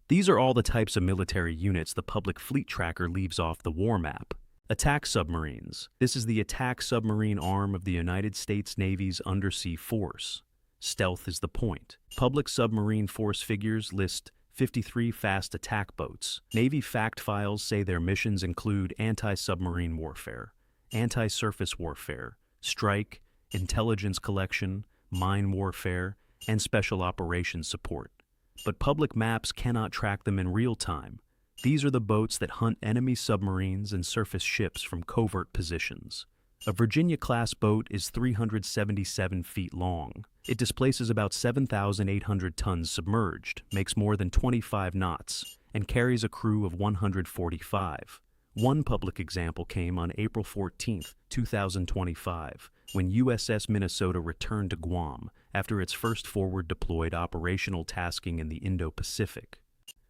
These are all the types of military units the Public Fleet Tracker leaves off the war map. Attack submarines. This is the attack submarine arm of the United States Navy's undersea force. Stealth is the point. Public submarine force figures list 53 fast attack boats. Navy fact files say their missions include anti-submarine warfare, anti-surface warfare, strike, intelligence collection, mine warfare, and special operations support. But public maps cannot track them in real time. These are the boats that hunt enemy submarines and surface ships from covert positions. A Virginia-class boat is 377 feet long. It displaces about 7,800 tons submerged, makes more than 25 knots, and carries a crew of 145. One public example came on April 14, 2025, when USS Minnesota returned to Guam after its first forward-deployed operational tasking in the Indo-Pacific.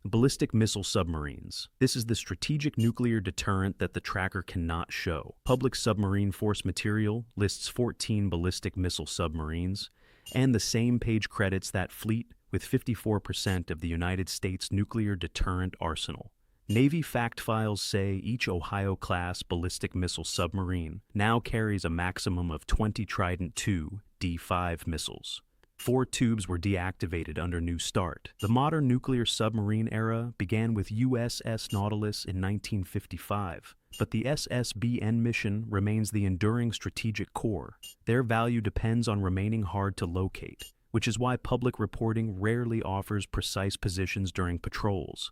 Ballistic-missile submarines. This is the strategic nuclear deterrent that the tracker cannot show. Public submarine force material lists 14 ballistic-missile submarines, and the same page credits that fleet with 54% of the United States nuclear deterrent arsenal. Navy fact files say each Ohio-class ballistic-missile submarine now carries a maximum of 20 Triton II D5 missiles. 4 tubes were deactivated under New START. The modern nuclear submarine era began with USS Nautilus in 1955, but the SSBN mission remains the enduring strategic core. Their value depends on remaining hard to locate, which is why public reporting rarely offers precise positions during patrols.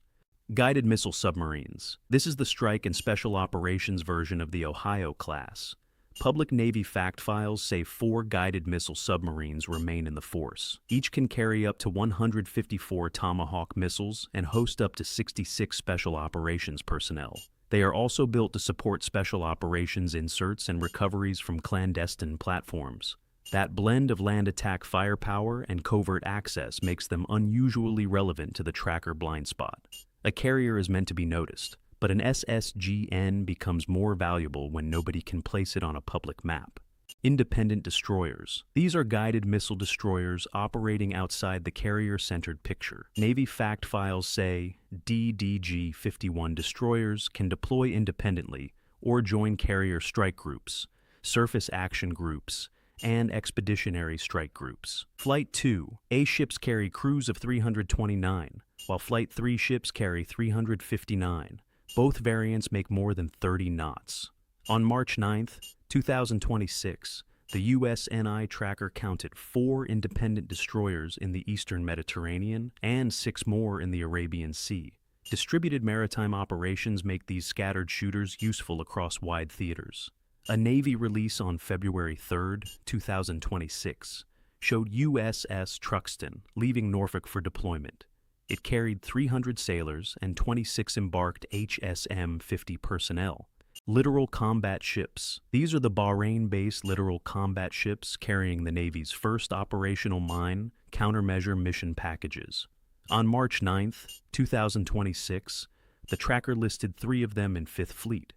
Guided missile submarines. This is the strike and special operations version of the Ohio class. Public Navy fact files say 4 guided missile submarines remain in the force. Each can carry up to 154 Tomahawk missiles and host up to 66 special operations personnel. They are also built to support special operations inserts and recoveries from clandestine platforms. That blend of land attack firepower and covert access makes them unusually relevant to the tracker blind spot. A carrier is meant to be noticed, but an SSGN becomes more valuable when nobody can place it on a public map. Independent destroyers. These are guided missile destroyers operating outside the carrier-centered picture. Navy fact files say DDG-51 destroyers can deploy independently or join carrier strike groups, surface action groups, and expeditionary strike groups. Flight 2. A ships carry crews of 329, while Flight 3 ships carry 359. Both variants make more than 30 knots. On March 9, 2026, the USNI Tracker counted 4 independent destroyers in the Eastern Mediterranean and 6 more in the Arabian Sea. Distributed maritime operations make these scattered shooters useful across wide theaters. A Navy release on February 3, 2026, showed USS Truxtun leaving Norfolk for deployment. It carried 300 sailors and 26 embarked HSM-50 personnel. Littoral combat ships. These are the Bahrain-based Littoral combat ships carrying the Navy's first operational mine countermeasure mission packages. On March 9, 2026, the tracker listed 3 of them in 5th Fleet.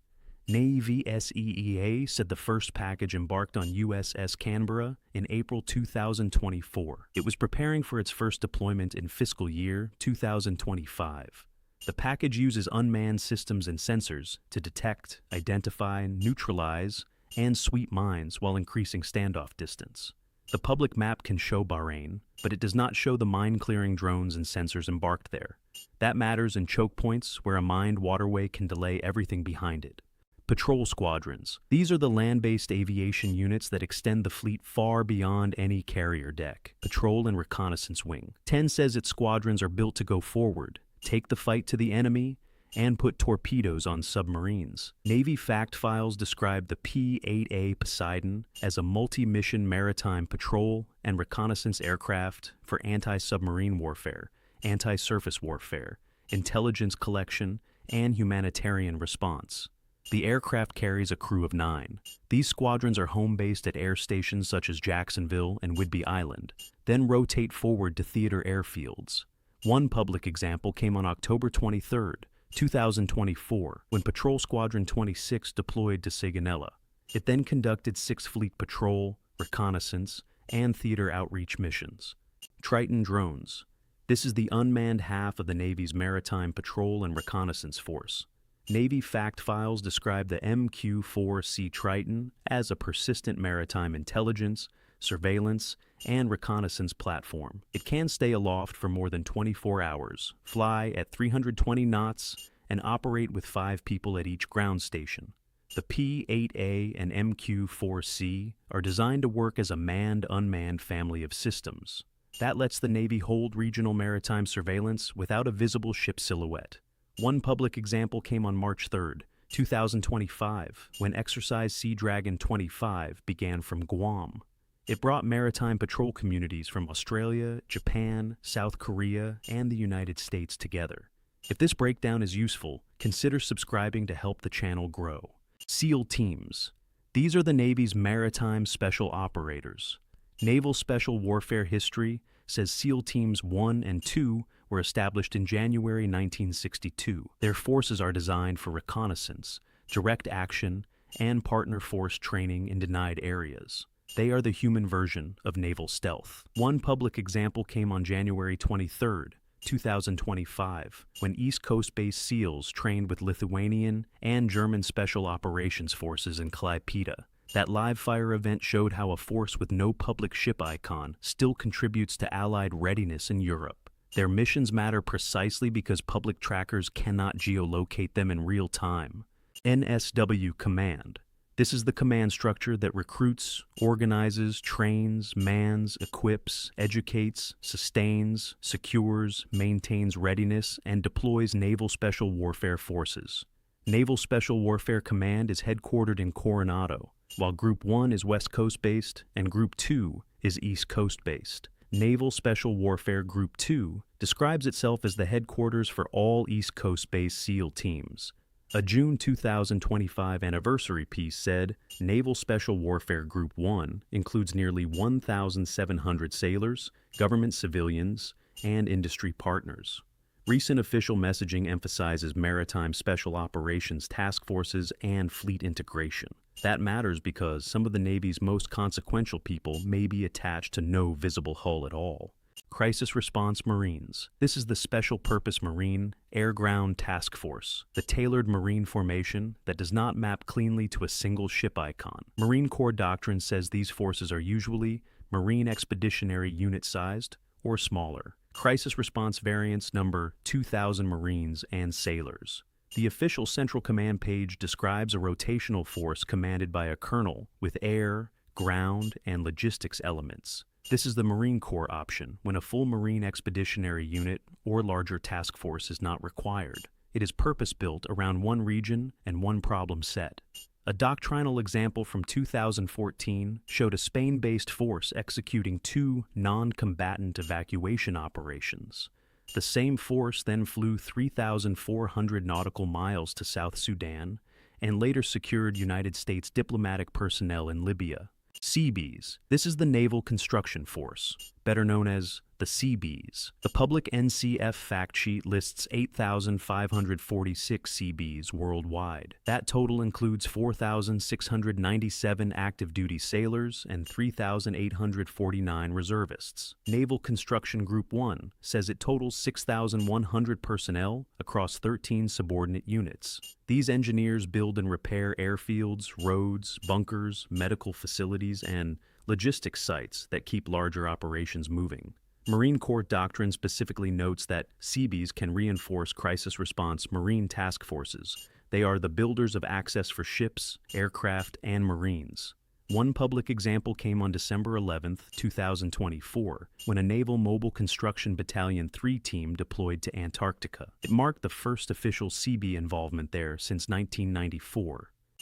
Navy SEEA said the first package embarked on USS Canberra in April 2024. It was preparing for its first deployment in fiscal year 2025. The package uses unmanned systems and sensors to detect, identify, neutralize, and sweep mines while increasing standoff distance. The public map can show Bahrain, but it does not show the mine-clearing drones and sensors embarked there. That matters in choke points where a mined waterway can delay everything behind it. Patrol squadrons. These are the land-based aviation units that extend the fleet far beyond any carrier deck. Patrol and Reconnaissance Wing. 10 says its squadrons are built to go forward, take the fight to the enemy, and put torpedoes on submarines. Navy fact files describe the P-8A Poseidon as a multi-mission maritime patrol and reconnaissance aircraft for anti-submarine warfare, anti-surface warfare, intelligence collection, and humanitarian response. The aircraft carries a crew of 9. These squadrons are home-based at air stations such as Jacksonville and Whidbey Island, then rotate forward to theater airfields. One public example came on October 23, 2024, when Patrol Squadron 26 deployed to Sigonella. It then conducted 6th Fleet patrol, reconnaissance, and theater outreach missions. Triton Drones. This is the unmanned half of the Navy's Maritime Patrol and Reconnaissance Force. Navy fact files describe the MQ-4C Triton as a persistent maritime intelligence, surveillance, and reconnaissance platform. It can stay aloft for more than 24 hours, fly at 320 knots, and operate with 5 people at each ground station. The P-8A and MQ-4C are designed to work as a manned-unmanned family of systems. That lets the Navy hold regional maritime surveillance without a visible ship silhouette. One public example came on March 3, 2025, when Exercise Sea Dragon 25 began from Guam. It brought maritime patrol communities from Australia, Japan, South Korea, and the United States together. If this breakdown is useful, consider subscribing to help the channel grow. SEAL Teams. These are the Navy's maritime special operators. Naval Special Warfare history says SEAL Teams 1 and 2 were established in January 1962. Their forces are designed for reconnaissance, direct action, and partner force training in denied areas. They are the human version of naval stealth. One public example came on January 23, 2025, when East Coast-based SEALs trained with Lithuanian and German Special Operations Forces in Klaipėda. That live-fire event showed how a force with no public ship icon still contributes to Allied readiness in Europe. Their missions matter precisely because public trackers cannot geolocate them in real time. NSW Command. This is the command structure that recruits, organizes, trains, mans, equips, educates, sustains, secures, maintains readiness, and deploys Naval Special Warfare forces. Naval Special Warfare Command is headquartered in Coronado, while Group 1 is West Coast-based and Group 2 is East Coast-based. Naval Special Warfare Group 2 describes itself as the headquarters for all East Coast-based SEAL teams. A June 2025 anniversary piece said, Naval Special Warfare Group 1 includes nearly 1,700 sailors, government civilians, and industry partners. Recent official messaging emphasizes maritime special operations task forces and fleet integration. That matters because some of the Navy's most consequential people may be attached to no visible hull at all. Crisis Response Marines. This is the Special Purpose Marine Air-Ground Task Force, the tailored Marine formation that does not map cleanly to a single ship icon. Marine Corps doctrine says these forces are usually Marine Expeditionary Unit-sized or smaller. Crisis Response Variants number 2,000 Marines and sailors. The official Central Command page describes a rotational force commanded by a colonel with air, ground, and logistics elements. This is the Marine Corps option when a full Marine Expeditionary Unit or larger task force is not required. It is purpose-built around one region and one problem set. A doctrinal example from 2014 showed a Spain-based force executing 2 non-combatant evacuation operations. The same force then flew 3,400 nautical miles to South Sudan and later secured United States diplomatic personnel in Libya. Seabees. This is the Naval Construction Force, better known as the Seabees. The public NCF fact sheet lists 8,546 Seabees worldwide. That total includes 4,697 active duty sailors and 3,849 reservists. Naval Construction Group 1 says it totals 6,100 personnel across 13 subordinate units. These engineers build and repair airfields, roads, bunkers, medical facilities, and logistics sites that keep larger operations moving. Marine Corps doctrine specifically notes that Seabees can reinforce crisis response Marine task forces. They are the builders of access for ships, aircraft, and Marines. One public example came on December 11, 2024, when a Naval Mobile Construction Battalion 3 team deployed to Antarctica. It marked the first official Seabee involvement there since 1994.